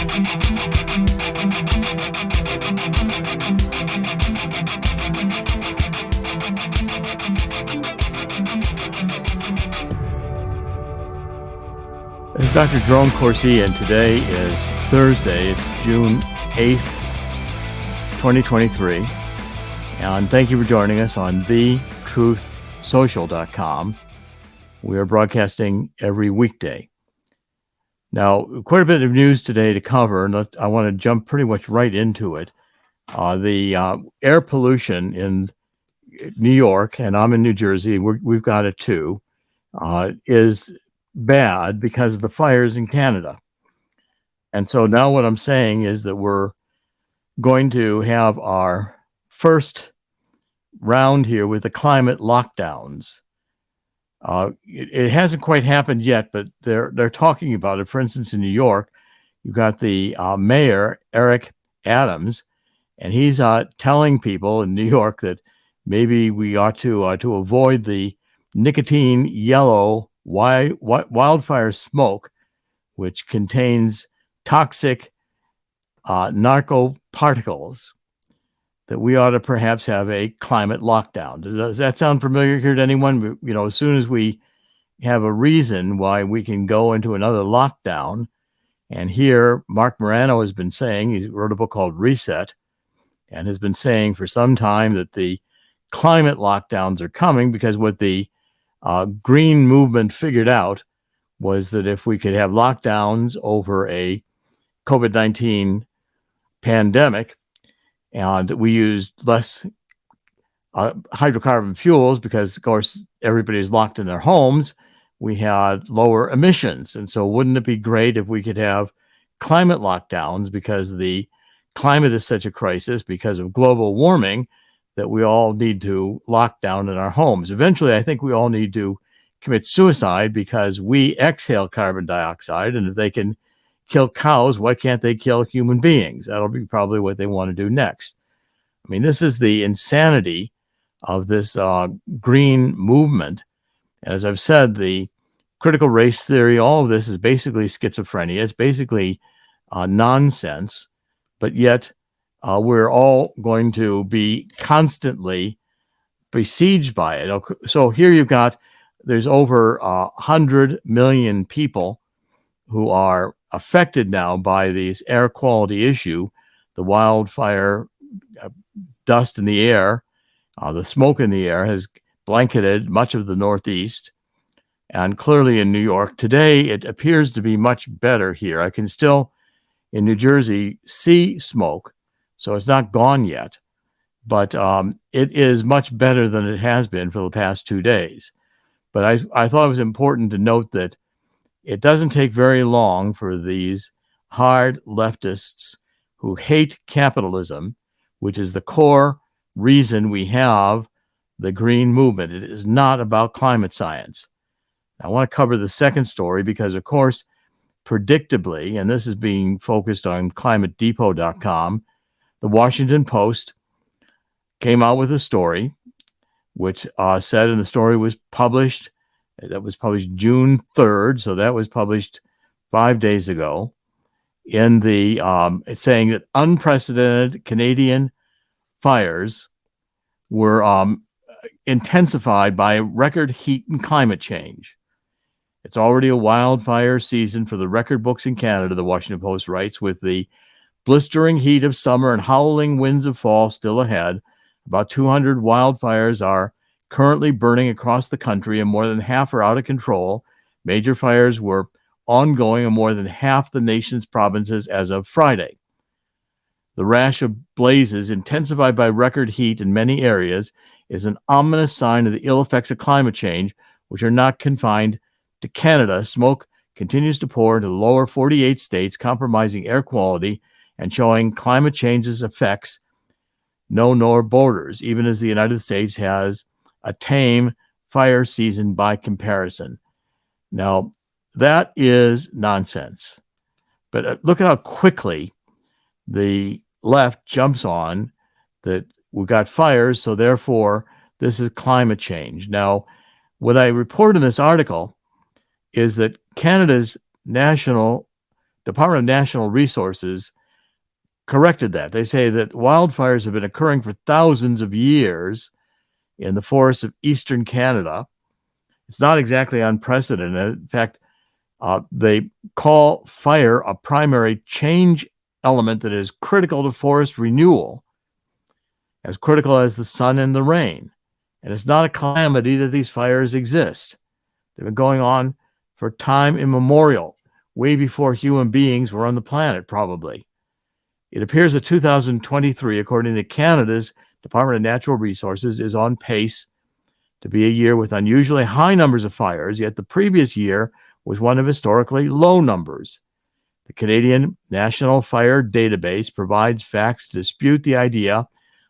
This is Dr. Jerome Corsi, and today is Thursday. It's June 8th, 2023. And thank you for joining us on thetruthsocial.com. We are broadcasting every weekday. Now, quite a bit of news today to cover, and I want to jump pretty much right into it. The air pollution in New York, and I'm in New Jersey, we've got it too, is bad because of the fires in Canada. And so now what I'm saying is that we're going to have our first round here with the climate lockdowns. It hasn't quite happened yet, but they're talking about it. For instance, in New York, you've got the mayor, Eric Adams, and he's telling people in New York that maybe we ought to avoid the nicotine yellow wildfire smoke, which contains toxic narco particles, that we ought to perhaps have a climate lockdown. Does that sound familiar here to anyone? You know, as soon as we have a reason why we can go into another lockdown, and here Mark Morano has been saying, he wrote a book called Reset, and has been saying for some time that the climate lockdowns are coming because what the green movement figured out was that if we could have lockdowns over a COVID-19 pandemic and we used less hydrocarbon fuels because, of course, everybody's locked in their homes, we had lower emissions. And so wouldn't it be great if we could have climate lockdowns because the climate is such a crisis because of global warming that we all need to lock down in our homes. Eventually, I think we all need to commit suicide because we exhale carbon dioxide. And if they can kill cows, why can't they kill human beings? That'll be probably what they want to do next. I mean, this is the insanity of this green movement. As I've said, the critical race theory, all of this is basically schizophrenia. It's basically nonsense, but yet we're all going to be constantly besieged by it. So here you've got, there's over 100 million people who are affected now by this air quality issue, the wildfire dust in the air, the smoke in the air has blanketed much of the Northeast. And clearly in New York today, it appears to be much better here. I can still, in New Jersey, see smoke. So it's not gone yet, but it is much better than it has been for the past 2 days. But I thought it was important to note that it doesn't take very long for these hard leftists who hate capitalism, which is the core reason we have the green movement. It is not about climate science. I want to cover the second story because, of course, predictably, and this is being focused on climatedepot.com, the Washington Post came out with a story which said, and the story was published, that was published June 3rd, so that was published 5 days ago, in the, it's saying that unprecedented Canadian fires were intensified by record heat and climate change. It's already a wildfire season for the record books in Canada, the Washington Post writes, with the blistering heat of summer and howling winds of fall still ahead. About 200 wildfires are currently burning across the country, and more than half are out of control. Major fires were ongoing in more than half the nation's provinces as of Friday. The rash of blazes, intensified by record heat in many areas, is an ominous sign of the ill effects of climate change, which are not confined to Canada. Smoke continues to pour into the lower 48 states, compromising air quality and showing climate change's effects know no borders, even as the United States has a tame fire season by comparison. Now, that is nonsense. But look at how quickly the left jumps on that we've got fires, so therefore this is climate change. Now, what I report in this article is that Canada's National Department of National Resources corrected that. They say that wildfires have been occurring for thousands of years in the forests of eastern Canada. It's not exactly unprecedented. In fact, they call fire a primary change element that is critical to forest renewal, as critical as the sun and the rain. And it's not a calamity that these fires exist. They've been going on for time immemorial, way before human beings were on the planet, probably. It appears that 2023, according to Canada's Department of Natural Resources, is on pace to be a year with unusually high numbers of fires, yet the previous year was one of historically low numbers. The Canadian National Fire Database provides facts to dispute the idea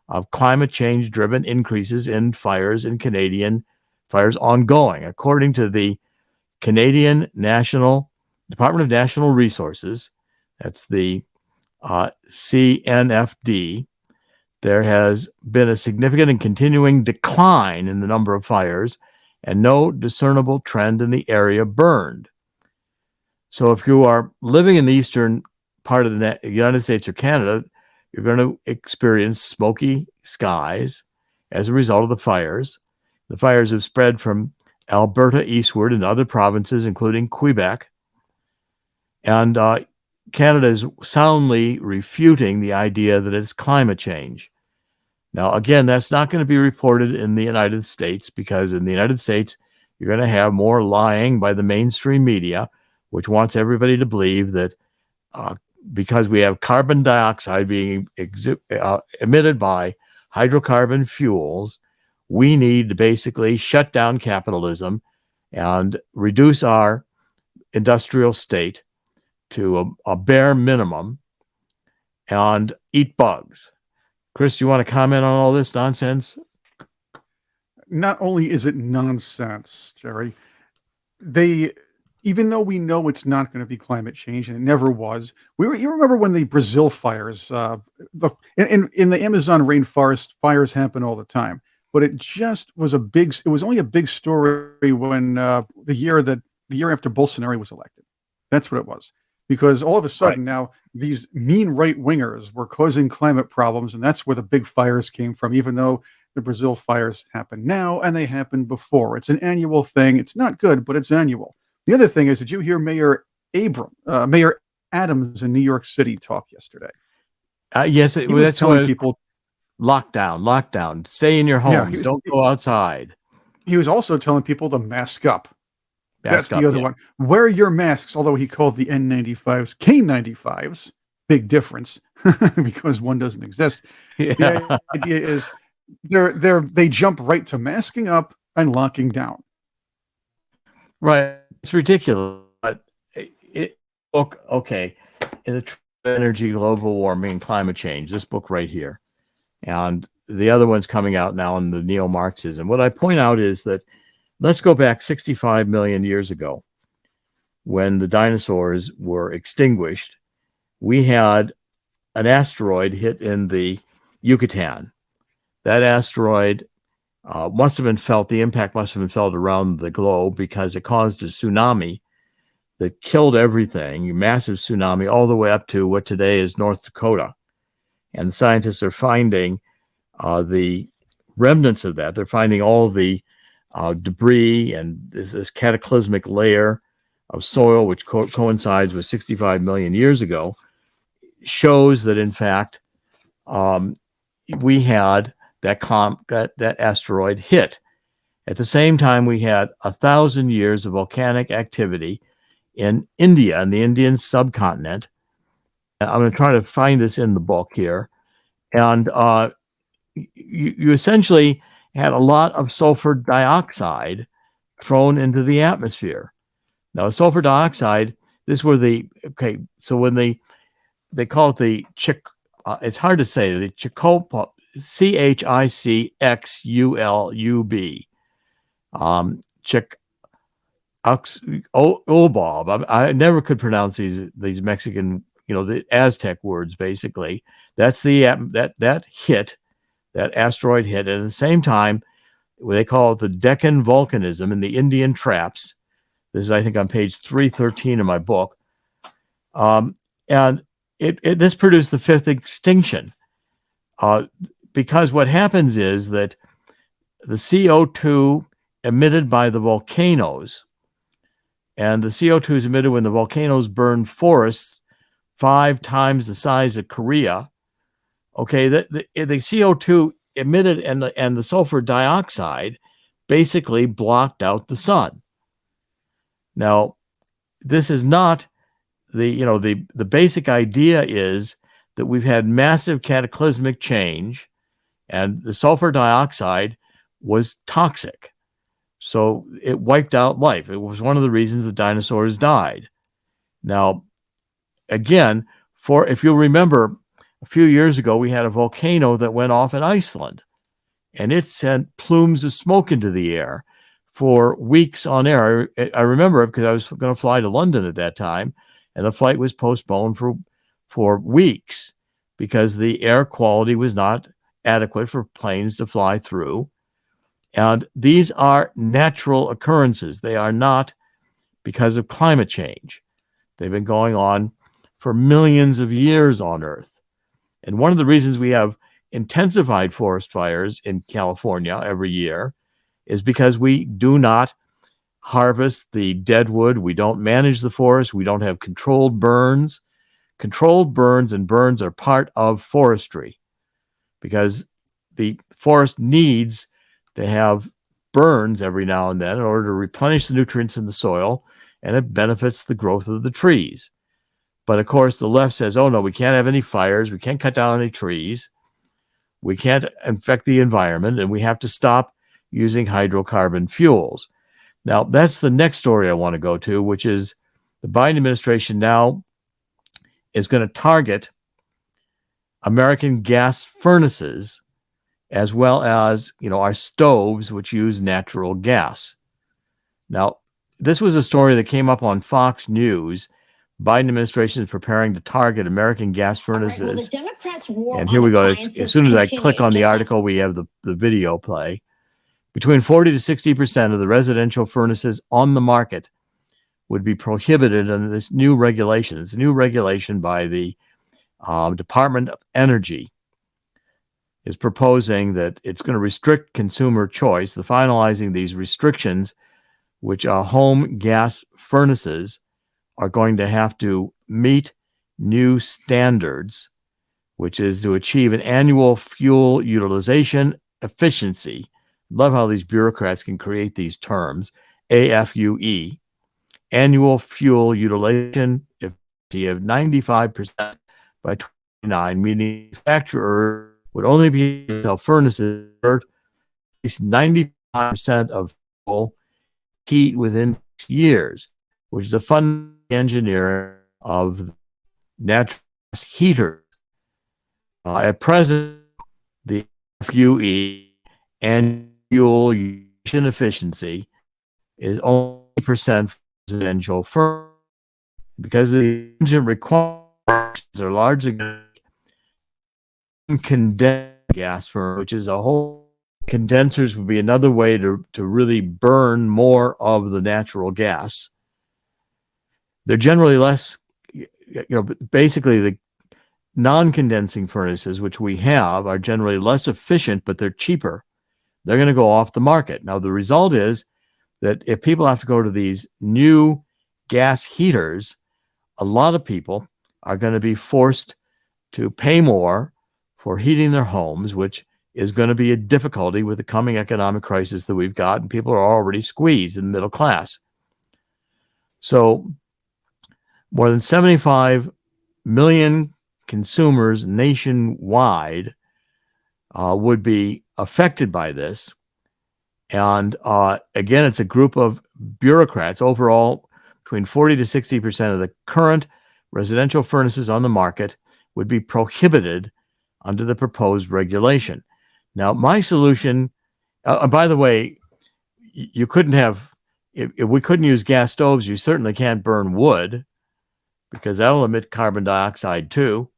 of climate change-driven increases in fires in Canadian fires ongoing. According to the Canadian Department of National Resources, that's the CNFD, there has been a significant and continuing decline in the number of fires and no discernible trend in the area burned. So if you are living in the eastern part of the United States or Canada, you're going to experience smoky skies as a result of the fires. The fires have spread from Alberta eastward into other provinces, including Quebec. And Canada is soundly refuting the idea that it's climate change. Now, again, that's not going to be reported in the United States, because in the United States, you're going to have more lying by the mainstream media, which wants everybody to believe that because we have carbon dioxide being emitted by hydrocarbon fuels, we need to basically shut down capitalism and reduce our industrial state to a bare minimum and eat bugs. Chris, you want to comment on all this nonsense? Not only is it nonsense, Jerry, even though we know it's not going to be climate change, and it never was. You remember when the Brazil fires, in the Amazon rainforest, fires happen all the time, but it was only a big story when the year after Bolsonaro was elected. That's what it was. Because all of a sudden now these mean right wingers were causing climate problems, and that's where the big fires came from, even though the Brazil fires happen now and they happened before. It's an annual thing. It's not good, but it's annual. The other thing is, did you hear Mayor Adams in New York City talk yesterday? Yes, that's telling people lockdown, stay in your homes, don't go outside. He was also telling people to mask up. That's the other one. Wear your masks, although he called the N95s K95s. Big difference because one doesn't exist. Yeah. The idea is they jump right to masking up and locking down. Right. It's ridiculous. But okay. In the Energy, Global Warming, and Climate Change, this book right here. And the other one's coming out now in the neo-Marxism. What I point out is that let's go back 65 million years ago when the dinosaurs were extinguished. We had an asteroid hit in the Yucatan. That asteroid the impact must have been felt around the globe because it caused a tsunami that killed everything, a massive tsunami all the way up to what today is North Dakota. And scientists are finding the remnants of that. They're finding all the debris and this cataclysmic layer of soil, which coincides with 65 million years ago, shows that in fact we had that asteroid hit. At the same time, we had 1,000 years of volcanic activity in India, in the Indian subcontinent. I'm going to try to find this in the book here. And you essentially had a lot of sulfur dioxide thrown into the atmosphere. Now, sulfur dioxide, so when they call it the it's hard to say, the Chicxulub, CHICXULUB, Chicxulub. I never could pronounce these Mexican, the Aztec words. Basically, that's that hit. That asteroid hit, and at the same time, they call it the Deccan volcanism in the Indian traps. This is, I think, on page 313 of my book. And this produced the fifth extinction, because what happens is that the CO2 emitted by the volcanoes, and the CO2 is emitted when the volcanoes burn forests 5 times the size of Korea. Okay, the CO2 emitted and the sulfur dioxide basically blocked out the sun. Now, this is not the basic idea is that we've had massive cataclysmic change, and the sulfur dioxide was toxic. So it wiped out life. It was one of the reasons the dinosaurs died. Now, again, if you'll remember, a few years ago, we had a volcano that went off in Iceland, and it sent plumes of smoke into the air for weeks on air. I remember it because I was going to fly to London at that time, and the flight was postponed for weeks because the air quality was not adequate for planes to fly through. And these are natural occurrences. They are not because of climate change. They've been going on for millions of years on Earth. And one of the reasons we have intensified forest fires in California every year is because we do not harvest the dead wood. We don't manage the forest. We don't have controlled burns. Controlled burns and burns are part of forestry because the forest needs to have burns every now and then in order to replenish the nutrients in the soil, and it benefits the growth of the trees. But of course, the left says, oh no, we can't have any fires. We can't cut down any trees. We can't infect the environment, and we have to stop using hydrocarbon fuels. Now, that's the next story I want to go to, which is the Biden administration now is going to target American gas furnaces as well as, our stoves, which use natural gas. Now, this was a story that came up on Fox News. Biden administration is preparing to target American gas furnaces. Right, well, the Democrats' war and here we go. As soon as I click on the article, we have the video play. Between 40 to 60% of the residential furnaces on the market would be prohibited under this new regulation. It's a new regulation by the Department of Energy is proposing that it's going to restrict consumer choice. The finalizing these restrictions, which are home gas furnaces, are going to have to meet new standards, which is to achieve an annual fuel utilization efficiency. Love how these bureaucrats can create these terms. AFUE, annual fuel utilization efficiency of 95% by 2029, meaning manufacturers would only be able to sell furnaces at least 95% of fuel heat within 6 years, which is a fun engineering of natural gas heaters. At present, the FUE and fuel utilization efficiency is only percent for residential furnaces. Because the engine requirements are largely condensed gas furnace, which is a whole condensers would be another way to really burn more of the natural gas. They're generally less, basically the non-condensing furnaces, which we have, are generally less efficient, but they're cheaper. They're going to go off the market. Now, the result is that if people have to go to these new gas heaters, a lot of people are going to be forced to pay more for heating their homes, which is going to be a difficulty with the coming economic crisis that we've got, and people are already squeezed in the middle class. So more than 75 million consumers nationwide would be affected by this. And again, it's a group of bureaucrats. Overall, between 40 to 60% of the current residential furnaces on the market would be prohibited under the proposed regulation. Now, my solution, by the way, you couldn't have, if we couldn't use gas stoves, you certainly can't burn wood because that'll emit carbon dioxide too.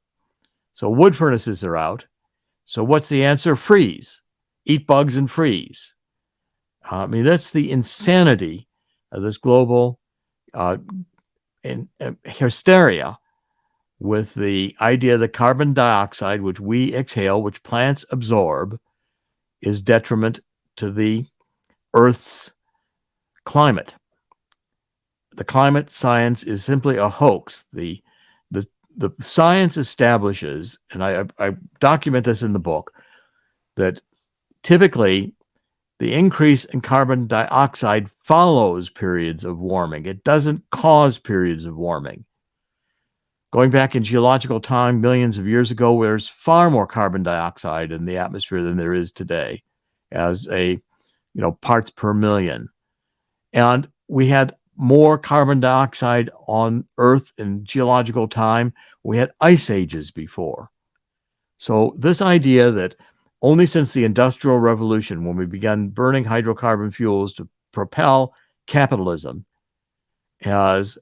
So wood furnaces are out. So what's the answer? Freeze. Eat bugs and freeze. I mean, that's the insanity of this global hysteria with the idea that carbon dioxide, which we exhale, which plants absorb, is detriment to the Earth's climate. The climate science is simply a hoax. The science establishes, and I document this in the book, that typically the increase in carbon dioxide follows periods of warming. It doesn't cause periods of warming. Going back in geological time, millions of years ago, there's far more carbon dioxide in the atmosphere than there is today, as parts per million. And we had more carbon dioxide on Earth in geological time. We had ice ages before. So this idea that only since the Industrial Revolution, when we began burning hydrocarbon fuels to propel capitalism as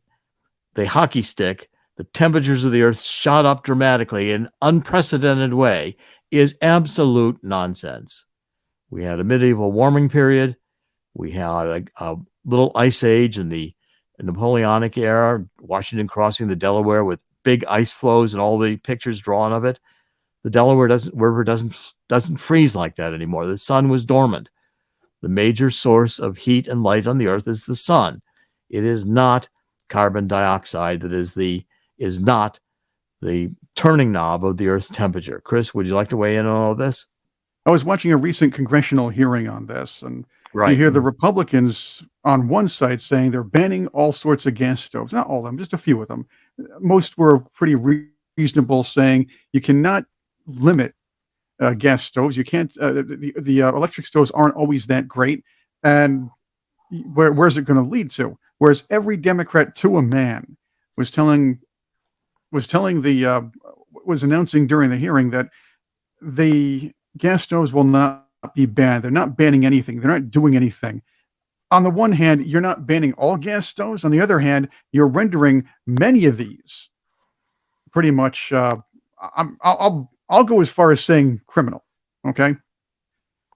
the hockey stick, the temperatures of the Earth shot up dramatically in an unprecedented way is absolute nonsense. We had a medieval warming period. We had a little ice age in the Napoleonic era, Washington crossing the Delaware with big ice flows and all the pictures drawn of it. The Delaware River doesn't freeze like that anymore. The sun was dormant. The major source of heat and light on the Earth is the sun. It is not carbon dioxide that is not the turning knob of the Earth's temperature. Chris, would you like to weigh in on all of this? I was watching a recent congressional hearing on this, and you Right. hear the Republicans on one side saying they're banning all sorts of gas stoves. Not all of them, just a few of them. Most were pretty reasonable, saying you cannot limit gas stoves. You can't. The electric stoves aren't always that great, and where's it going to lead to? Whereas every Democrat to a man was announcing during the hearing that the gas stoves will not be banned. They're not banning anything. They're not doing anything. On the one hand, you're not banning all gas stoves. On the other hand, you're rendering many of these pretty much. I'll go as far as saying criminal. Okay,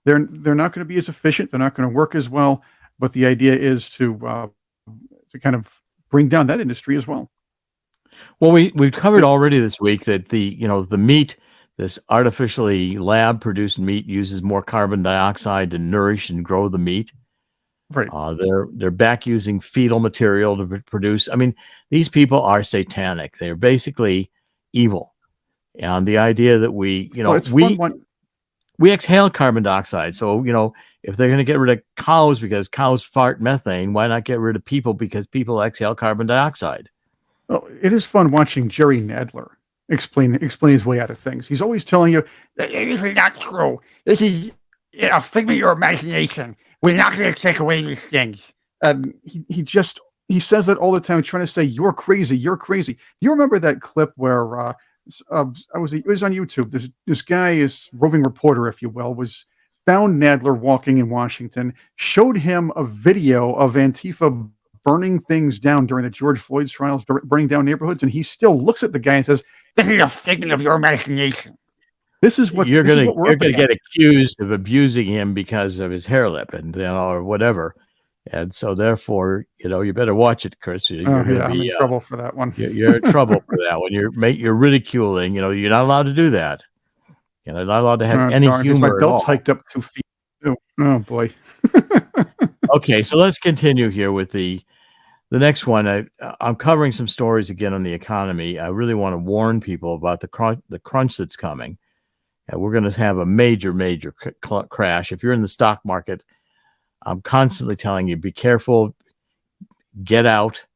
they're not going to be as efficient. They're not going to work as well. But the idea is to kind of bring down that industry as well. Well, we've covered already this week that the meat, this artificially lab produced meat, uses more carbon dioxide to nourish and grow the meat. Right. They're back using fetal material to produce. I mean, these people are satanic. They're basically evil. And the idea that we exhale carbon dioxide. So, if they're going to get rid of cows because cows fart methane, why not get rid of people because people exhale carbon dioxide? Well, it is fun watching Jerry Nadler explain his way out of things. He's always telling you, "This is not true. This is a figment of your imagination. We're not going to take away these things." And he says that all the time, trying to say, "You're crazy. You're crazy." You remember that clip where it was on YouTube. This guy, is roving reporter, if you will, was found Nadler walking in Washington, showed him a video of Antifa burning things down during the George Floyd's trials, burning down neighborhoods, and he still looks at the guy and says, "This is a figment of your imagination." This is what you're going to get accused of abusing him because of his hair lip and or whatever. And so therefore, you better watch it, Chris. I'm in trouble for that one. You're in trouble for that one. You're ridiculing. You're not allowed to do that. You're not allowed to have any humor my at all. belt's hiked up 2 feet. Oh boy. Okay, so let's continue here with the next one. I'm covering some stories again on the economy. I really want to warn people about the crunch that's coming. We're going to have a major crash. If you're in the stock market, I'm constantly telling you, be careful, get out.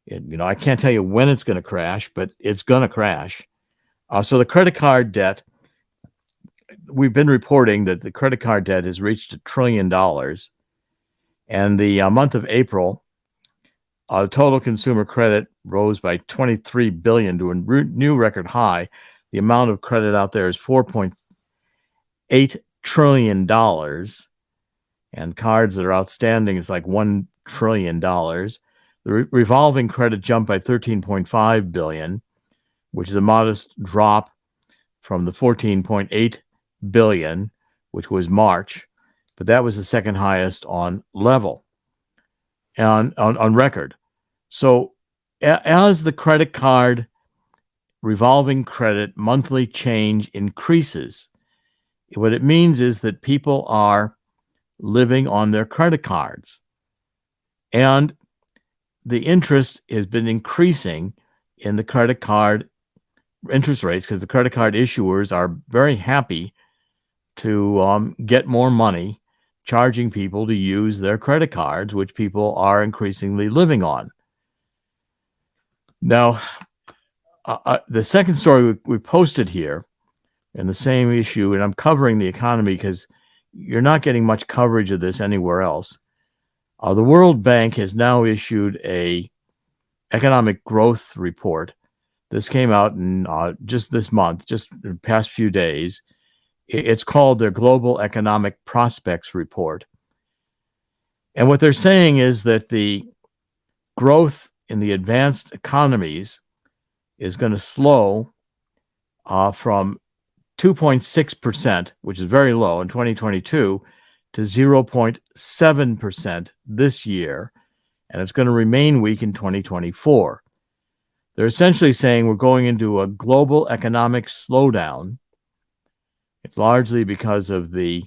I can't tell you when it's going to crash, but it's going to crash. So the credit card debt, we've been reporting that the credit card debt has reached $1 trillion. And the month of April, total consumer credit rose by $23 billion to a new record high. The amount of credit out there is $4.8 trillion. And cards that are outstanding is like $1 trillion. The revolving credit jumped by $13.5 billion, which is a modest drop from the $14.8 billion, which was March, but that was the second highest on record. So as the credit card revolving credit monthly change increases, what it means is that people are living on their credit cards. And the interest has been increasing in the credit card interest rates because the credit card issuers are very happy to get more money charging people to use their credit cards, which people are increasingly living on. Now, the second story we posted here in the same issue, and I'm covering the economy because you're not getting much coverage of this anywhere else. The World Bank has now issued a economic growth report. This came out in just this month, just in the past few days. It's called their Global Economic Prospects Report. And what they're saying is that the growth in the advanced economies is going to slow from 2.6%, which is very low in 2022, to 0.7% this year, and it's going to remain weak in 2024. They're essentially saying we're going into a global economic slowdown. It's largely because of the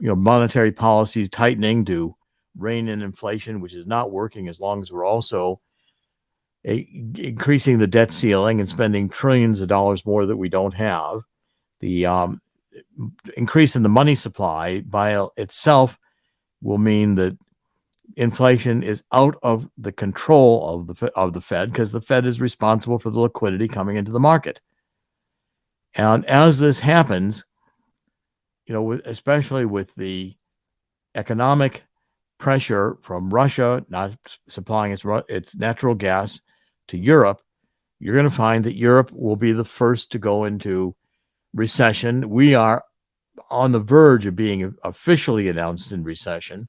monetary policies tightening to rein in inflation, which is not working as long as we're also increasing the debt ceiling and spending trillions of dollars more that we don't have. The increase in the money supply by itself will mean that inflation is out of the control of the Fed, because the Fed is responsible for the liquidity coming into the market. And as this happens, especially with the economic pressure from Russia not supplying its natural gas to Europe, you're going to find that Europe will be the first to go into recession. We are on the verge of being officially announced in recession.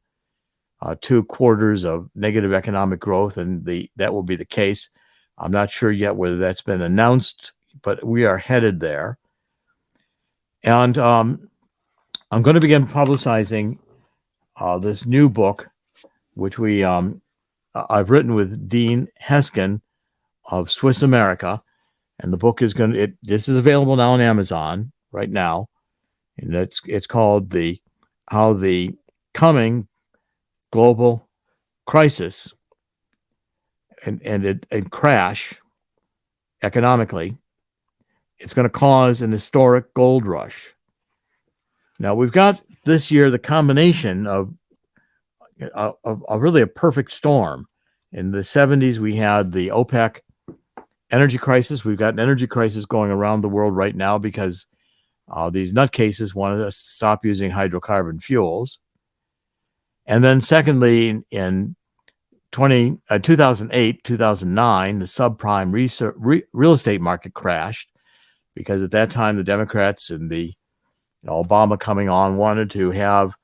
2 quarters of negative economic growth, and that will be the case. I'm not sure yet whether that's been announced, but we are headed there. And I'm going to begin publicizing this new book, which I've written with Dean Heskin of Swiss America, and the book is this is available now on Amazon right now, and it's called How the Coming Global Crisis and crash economically, it's going to cause an historic gold rush. Now, we've got this year the combination of really a perfect storm. In the 70s, we had the OPEC energy crisis. We've got an energy crisis going around the world right now because these nutcases wanted us to stop using hydrocarbon fuels. And then secondly, in 2008, 2009, the subprime real estate market crashed because at that time, the Democrats and Obama coming on wanted to have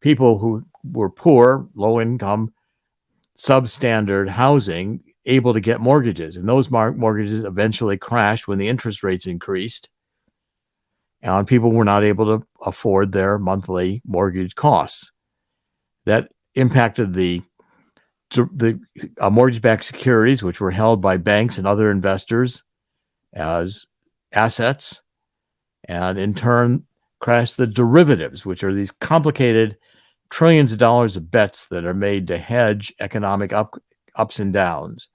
people who were poor, low income, substandard housing able to get mortgages. And those mortgages eventually crashed when the interest rates increased and people were not able to afford their monthly mortgage costs. That impacted the mortgage-backed securities, which were held by banks and other investors as assets, and in turn crashed the derivatives, which are these complicated trillions of dollars of bets that are made to hedge economic ups and downs.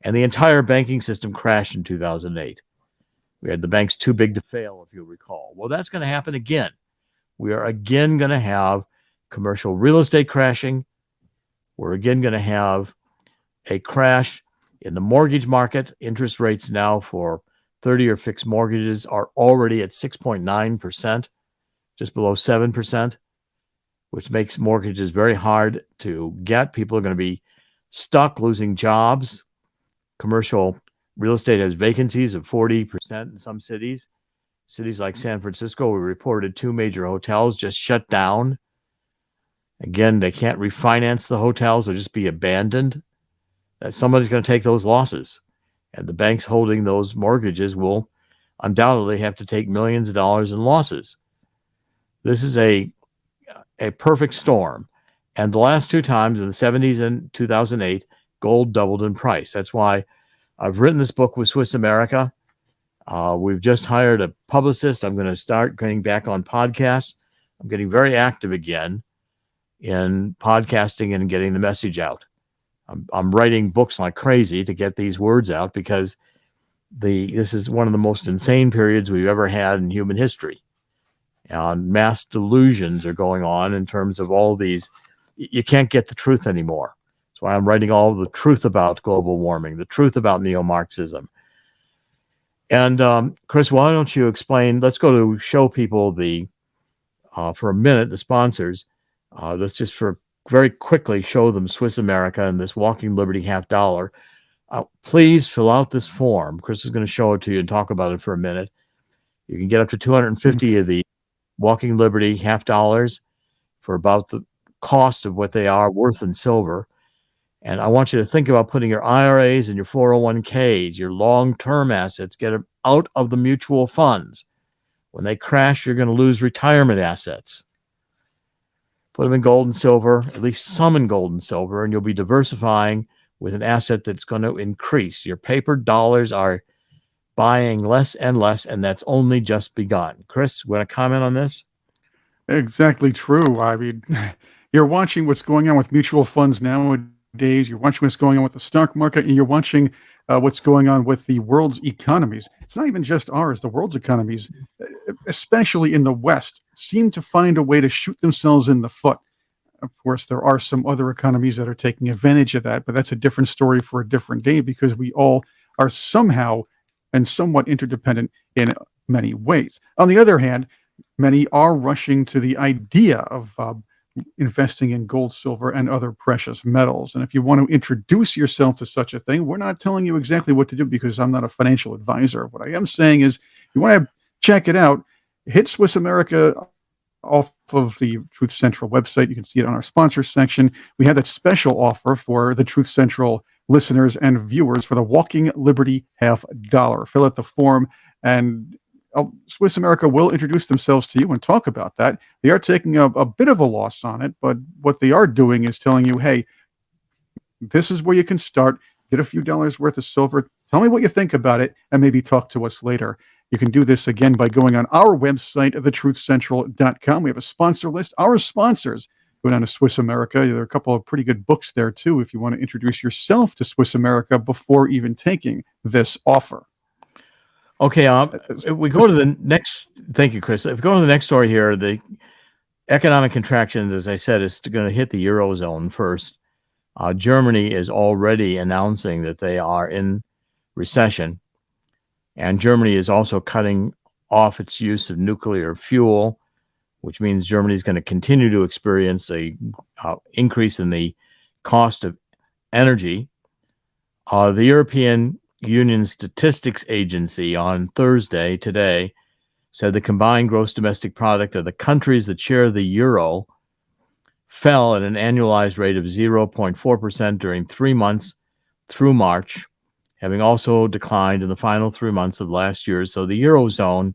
And the entire banking system crashed in 2008. We had the banks too big to fail, if you recall. Well, that's going to happen again. We are again going to have commercial real estate crashing. We're again going to have a crash in the mortgage market. Interest rates now for 30-year fixed mortgages are already at 6.9%, just below 7%, which makes mortgages very hard to get. People are going to be stuck, losing jobs. Commercial real estate has vacancies of 40% in some cities. Cities like San Francisco, we reported 2 major hotels just shut down. Again, they can't refinance the hotels. They'll just be abandoned. That somebody's going to take those losses. And the banks holding those mortgages will undoubtedly have to take millions of dollars in losses. This is a perfect storm. And the last 2 times, in the 70s and 2008, gold doubled in price. That's why I've written this book with Swiss America. We've just hired a publicist. I'm going to start getting back on podcasts. I'm getting very active again in podcasting and getting the message out. I'm writing books like crazy to get these words out because this is one of the most insane periods we've ever had in human history. And mass delusions are going on in terms of all these. You can't get the truth anymore. That's why I'm writing all the truth about global warming, the truth about neo-Marxism. And Chris, why don't you explain? Let's go to show people for a minute, the sponsors. Let's just very quickly show them Swiss America and this Walking Liberty $50. Please fill out this form. Chris is going to show it to you and talk about it for a minute. You can get up to 250 of the Walking Liberty $50 for about the cost of what they are worth in silver. And I want you to think about putting your IRAs and your 401ks, your long-term assets, get them out of the mutual funds. When they crash, you're going to lose retirement assets. Put them in gold and silver, at least some in gold and silver, and you'll be diversifying with an asset that's going to increase. Your paper dollars are buying less and less, and that's only just begun. Chris, want to comment on this? Exactly true. I mean, you're watching what's going on with mutual funds nowadays. You're watching what's going on with the stock market, and you're watching what's going on with the world's economies. It's not even just ours. The world's economies, especially in the West, seem to find a way to shoot themselves in the foot. Of course, there are some other economies that are taking advantage of that, but that's a different story for a different day because we all are somehow and somewhat interdependent in many ways. On the other hand, many are rushing to the idea of investing in gold, silver, and other precious metals. And if you want to introduce yourself to such a thing, we're not telling you exactly what to do because I'm not a financial advisor. What I am saying is you want to check it out, hit Swiss America off of the Truth Central website. You can see it on our sponsors section. We have that special offer for the Truth Central listeners and viewers for the Walking Liberty $50. Fill out the form and Swiss America will introduce themselves to you and talk about that. They are taking a bit of a loss on it, but what they are doing is telling you, hey, this is where you can start. Get a few dollars worth of silver. Tell me what you think about it and maybe talk to us later. You can do this again by going on our website, thetruthcentral.com. We have a sponsor list. Our sponsors go down to Swiss America. There are a couple of pretty good books there, too, if you want to introduce yourself to Swiss America before even taking this offer. Okay, if we go to the next, thank you, Chris. If we go to the next story here, the economic contraction, as I said, is going to hit the Eurozone first. Germany is already announcing that they are in recession, and Germany is also cutting off its use of nuclear fuel, which means Germany is going to continue to experience a increase in the cost of energy. The European Union Statistics Agency on Thursday, today, said the combined gross domestic product of the countries that share the euro fell at an annualized rate of 0.4% during 3 months through March, having also declined in the final 3 months of last year. So the Eurozone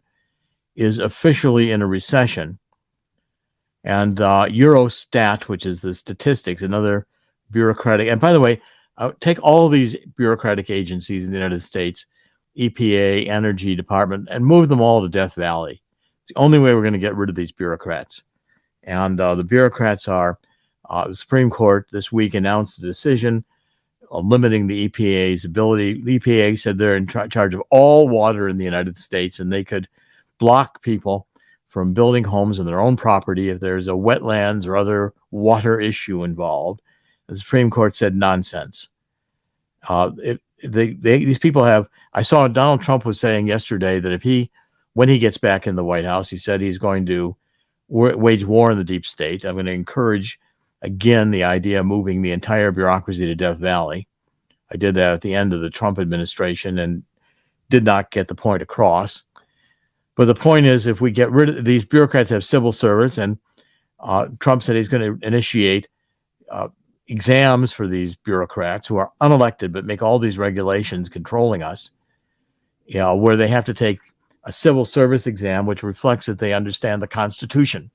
is officially in a recession. And Eurostat, which is the statistics, another bureaucratic, and by the way, take all these bureaucratic agencies in the United States, EPA, Energy Department, and move them all to Death Valley. It's the only way we're going to get rid of these bureaucrats. And the bureaucrats are, the Supreme Court this week announced a decision limiting the EPA's ability. The EPA said they're in charge of all water in the United States, and they could block people from building homes on their own property if there's a wetlands or other water issue involved. The Supreme Court said nonsense. These people have. I saw Donald Trump was saying yesterday that when he gets back in the White House, he said he's going to wage war in the deep state. I'm going to encourage again the idea of moving the entire bureaucracy to Death Valley. I did that at the end of the Trump administration and did not get the point across. But the point is, if we get rid of these bureaucrats, have civil service, and Trump said he's going to initiate exams for these bureaucrats who are unelected but make all these regulations controlling us, where they have to take a civil service exam which reflects that they understand the Constitution,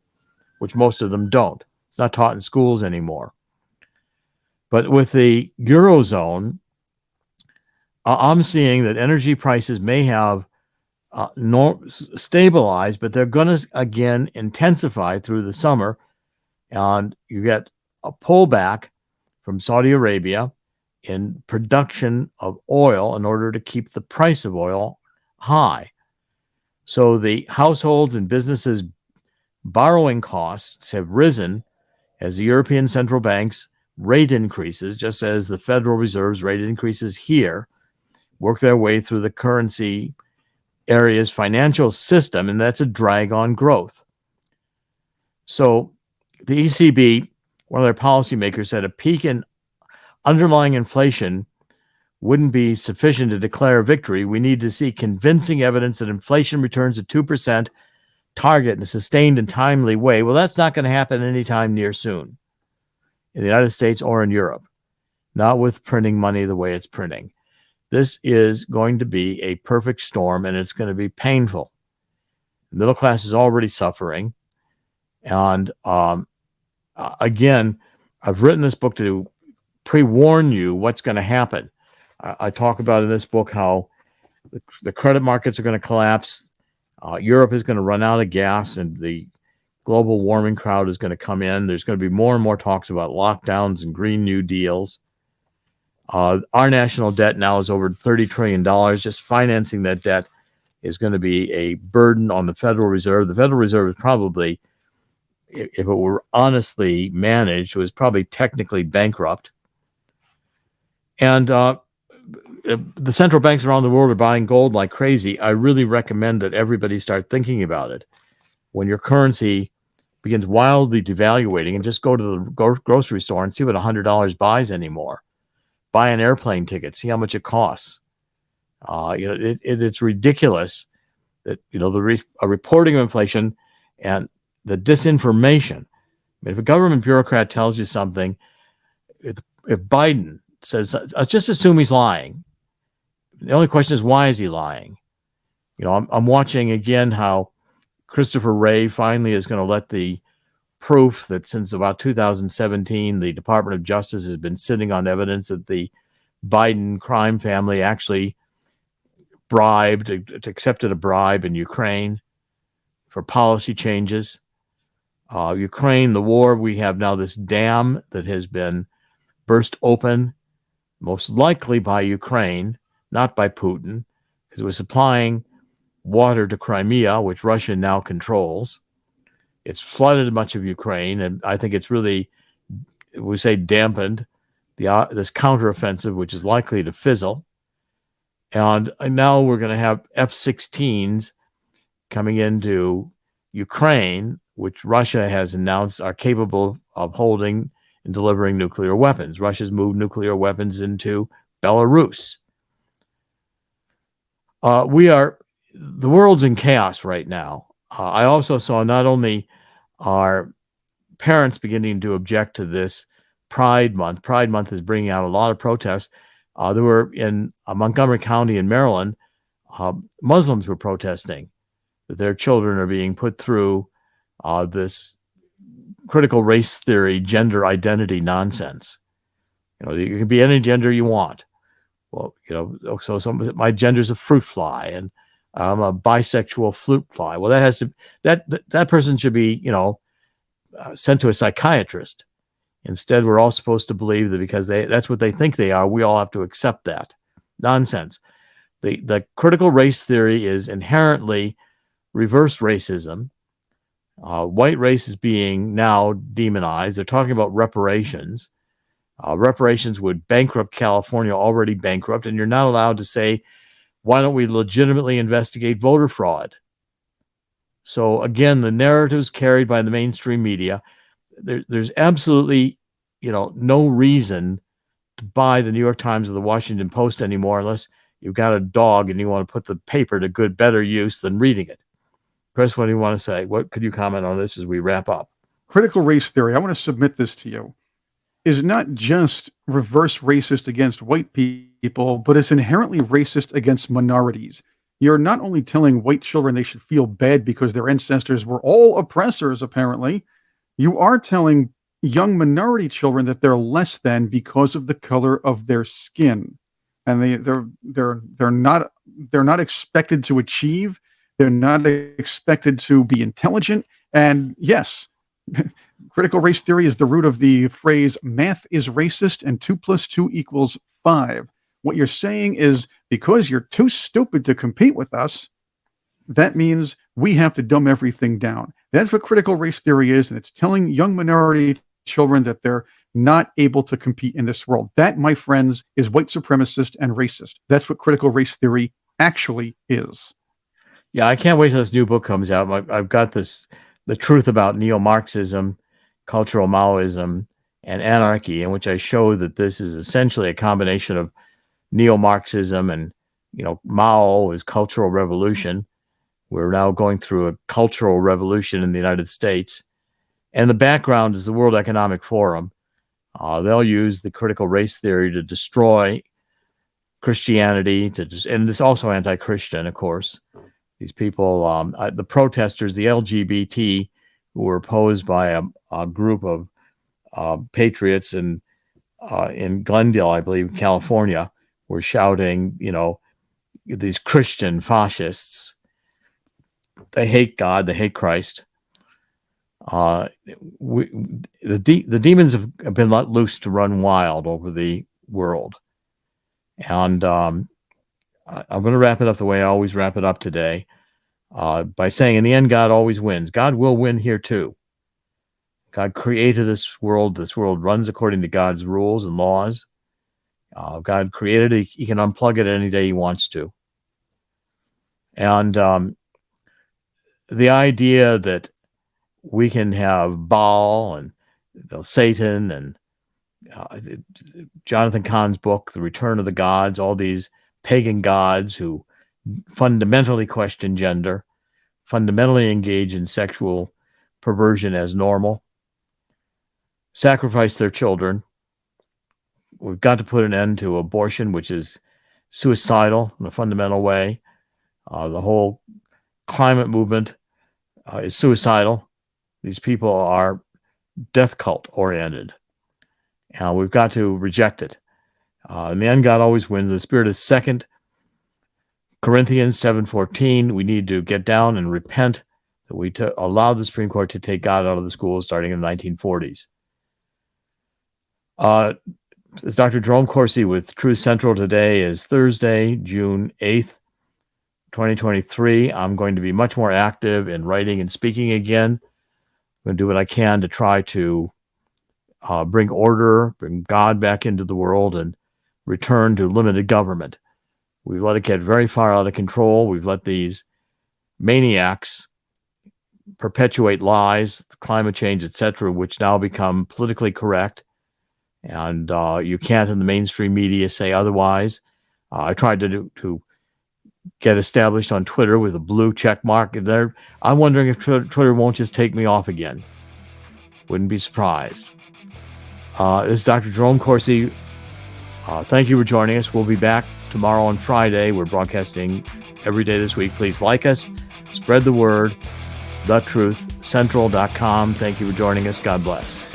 which most of them don't. It's not taught in schools anymore. But with the Eurozone, I'm seeing that energy prices may have stabilized, but they're going to again intensify through the summer. And you get a pullback from Saudi Arabia in production of oil in order to keep the price of oil high. So the households and businesses' borrowing costs have risen as the European Central Bank's rate increases, just as the Federal Reserve's rate increases here, work their way through the currency area's financial system, and that's a drag on growth. So the ECB, one of their policymakers, said a peak in underlying inflation wouldn't be sufficient to declare victory. We need to see convincing evidence that inflation returns to 2% target in a sustained and timely way. Well, that's not going to happen anytime near soon in the United States or in Europe, not with printing money the way it's printing. This is going to be a perfect storm, and it's going to be painful. The middle class is already suffering. And again, I've written this book to pre-warn you what's going to happen. I talk about in this book how the credit markets are going to collapse. Europe is going to run out of gas, and the global warming crowd is going to come in. There's going to be more and more talks about lockdowns and Green New Deals. Our national debt now is over $30 trillion. Just financing that debt is going to be a burden on the Federal Reserve. The Federal Reserve is probably, if it were honestly managed, was probably technically bankrupt. And the central banks around the world are buying gold like crazy. I really recommend that everybody start thinking about it. When your currency begins wildly devaluating, and just go to the grocery store and see what $100 buys anymore. Buy an airplane ticket, see how much it costs. It's ridiculous that a reporting of inflation and the disinformation. I mean, if a government bureaucrat tells you something, if Biden says, just assume he's lying. The only question is, why is he lying? I'm watching again how Christopher Wray finally is going to let the proof that since about 2017, the Department of Justice has been sitting on evidence that the Biden crime family actually accepted a bribe in Ukraine for policy changes. Ukraine, the war, we have now this dam that has been burst open, most likely by Ukraine, not by Putin, because it was supplying water to Crimea, which Russia now controls. It's flooded much of Ukraine, and I think it's really, we say, dampened this counteroffensive, which is likely to fizzle. And now we're going to have F-16s coming into Ukraine, which Russia has announced are capable of holding and delivering nuclear weapons. Russia's moved nuclear weapons into Belarus. The world's in chaos right now. I also saw not only are parents beginning to object to this Pride Month. Pride Month is bringing out a lot of protests. There were in Montgomery County in Maryland, Muslims were protesting that their children are being put through this critical race theory, gender identity nonsense. You can be any gender you want. Well, so my gender's a fruit fly, and I'm a bisexual fruit fly. Well, that person should be, sent to a psychiatrist. Instead, we're all supposed to believe that because that's what they think they are, we all have to accept that. Nonsense. The critical race theory is inherently reverse racism. White race is being now demonized. They're talking about reparations. Reparations would bankrupt California, already bankrupt, and you're not allowed to say, why don't we legitimately investigate voter fraud? So again, the narratives carried by the mainstream media, there's absolutely, no reason to buy the New York Times or the Washington Post anymore unless you've got a dog and you want to put the paper to better use than reading it. Chris, what do you want to say? What could you comment on this as we wrap up? Critical race theory, I want to submit this to you, is not just reverse racist against white people, but it's inherently racist against minorities. You're not only telling white children they should feel bad because their ancestors were all oppressors, apparently, you are telling young minority children that they're less than because of the color of their skin. and they're not expected to achieve. They're not expected to be intelligent. And yes, critical race theory is the root of the phrase "math is racist" and 2 + 2 = 5. What you're saying is, because you're too stupid to compete with us, that means we have to dumb everything down. That's what critical race theory is, and it's telling young minority children that they're not able to compete in this world. That, my friends, is white supremacist and racist. That's what critical race theory actually is. Yeah, I can't wait till this new book comes out. I've got this, The Truth About Neo-Marxism, Cultural Maoism, and Anarchy, in which I show that this is essentially a combination of neo-Marxism and, Mao is cultural revolution. We're now going through a cultural revolution in the United States. And the background is the World Economic Forum. They'll use the critical race theory to destroy Christianity, and it's also anti-Christian, of course. These people, the protesters, the LGBT, who were opposed by a group of patriots in Glendale, I believe, California, were shouting, these Christian fascists. They hate God. They hate Christ. The demons have been let loose to run wild over the world. And I'm going to wrap it up the way I always wrap it up today, by saying, in the end, God always wins. God will win here too. God created this world. This world runs according to God's rules and laws. God created it. He can unplug it any day he wants to. And the idea that we can have Baal and Satan and Jonathan Cahn's book, The Return of the Gods, all these pagan gods who fundamentally question gender, fundamentally engage in sexual perversion as normal, sacrifice their children. We've got to put an end to abortion, which is suicidal in a fundamental way. The whole climate movement is suicidal. These people are death cult oriented. And we've got to reject it. In the end, God always wins. The Spirit is second. Corinthians 7:14, we need to get down and repent that we allowed the Supreme Court to take God out of the schools starting in the 1940s. It's Dr. Jerome Corsi with Truth Central. Today is Thursday, June 8th, 2023. I'm going to be much more active in writing and speaking again. I'm going to do what I can to try to bring order, bring God back into the world, and return to limited government. We've let it get very far out of control. We've let these maniacs perpetuate lies, climate change, etc., which now become politically correct. And you can't in the mainstream media say otherwise. I tried to get established on Twitter with a blue check mark there. I'm wondering if Twitter won't just take me off again. Wouldn't be surprised. This is Dr. Jerome Corsi. Thank you for joining us. We'll be back tomorrow on Friday. We're broadcasting every day this week. Please like us, spread the word, thetruthcentral.com. Thank you for joining us. God bless.